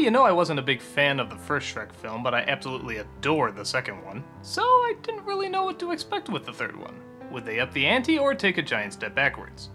you know I wasn't a big fan of the first Shrek film, but I absolutely adore the second one, so I didn't really know what to expect with the third one. Would they up the ante or take a giant step backwards?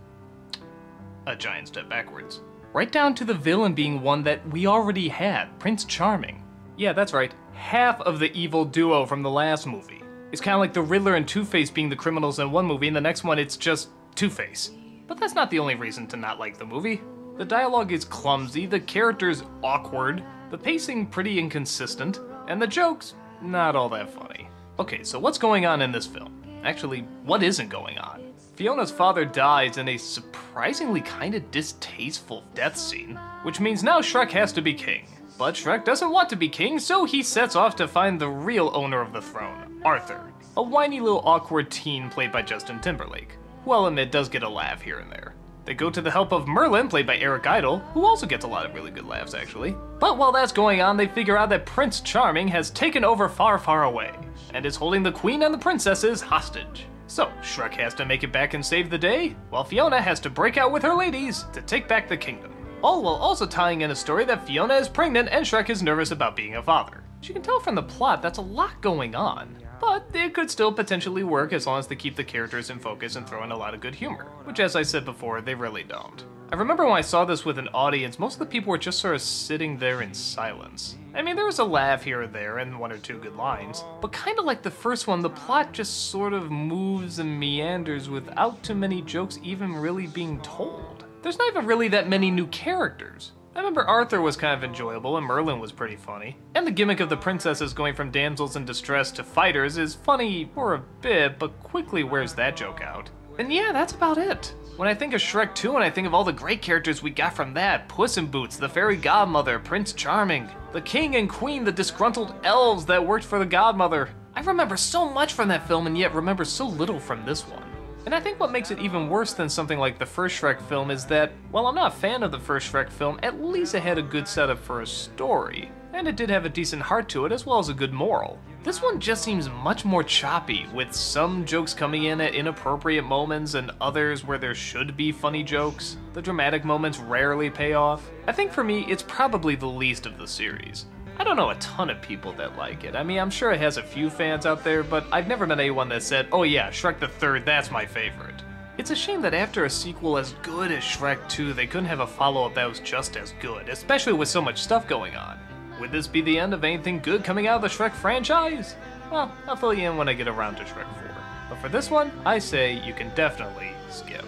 A giant step backwards. Right down to the villain being one that we already had, Prince Charming. Yeah, that's right, half of the evil duo from the last movie. It's kind of like the Riddler and Two-Face being the criminals in one movie, and the next one it's just Two-Face. But that's not the only reason to not like the movie. The dialogue is clumsy, the characters awkward, the pacing pretty inconsistent, and the jokes not all that funny. Okay, so what's going on in this film? Actually, what isn't going on? Fiona's father dies in a surprisingly kinda distasteful death scene, which means now Shrek has to be king. But Shrek doesn't want to be king, so he sets off to find the real owner of the throne, Arthur, a whiny little awkward teen played by Justin Timberlake, who I'll admit does get a laugh here and there. They go to the help of Merlin, played by Eric Idle, who also gets a lot of really good laughs actually. But while that's going on, they figure out that Prince Charming has taken over far, far away, and is holding the queen and the princesses hostage. So, Shrek has to make it back and save the day, while Fiona has to break out with her ladies to take back the kingdom. All while also tying in a story that Fiona is pregnant and Shrek is nervous about being a father. As you can tell from the plot, that's a lot going on. But it could still potentially work as long as they keep the characters in focus and throw in a lot of good humor, which as I said before, they really don't. I remember when I saw this with an audience, most of the people were just sort of sitting there in silence. I mean, there was a laugh here or there and one or two good lines, but kinda like the first one, the plot just sort of moves and meanders without too many jokes even really being told. There's not even really that many new characters. I remember Arthur was kind of enjoyable and Merlin was pretty funny. And the gimmick of the princesses going from damsels in distress to fighters is funny for a bit, but quickly wears that joke out. And yeah, that's about it. When I think of Shrek 2 and I think of all the great characters we got from that, Puss in Boots, the fairy godmother, Prince Charming, the king and queen, the disgruntled elves that worked for the godmother. I remember so much from that film and yet remember so little from this one. And I think what makes it even worse than something like the first Shrek film is that, while I'm not a fan of the first Shrek film, at least it had a good setup for a story. And it did have a decent heart to it as well as a good moral. This one just seems much more choppy, with some jokes coming in at inappropriate moments and others where there should be funny jokes. The dramatic moments rarely pay off. I think for me, it's probably the least of the series. I don't know a ton of people that like it. I mean, I'm sure it has a few fans out there, but I've never met anyone that said, oh yeah, Shrek the Third, that's my favorite. It's a shame that after a sequel as good as Shrek 2, they couldn't have a follow-up that was just as good, especially with so much stuff going on. Would this be the end of anything good coming out of the Shrek franchise? Well, I'll fill you in when I get around to Shrek 4. But for this one, I say you can definitely skip.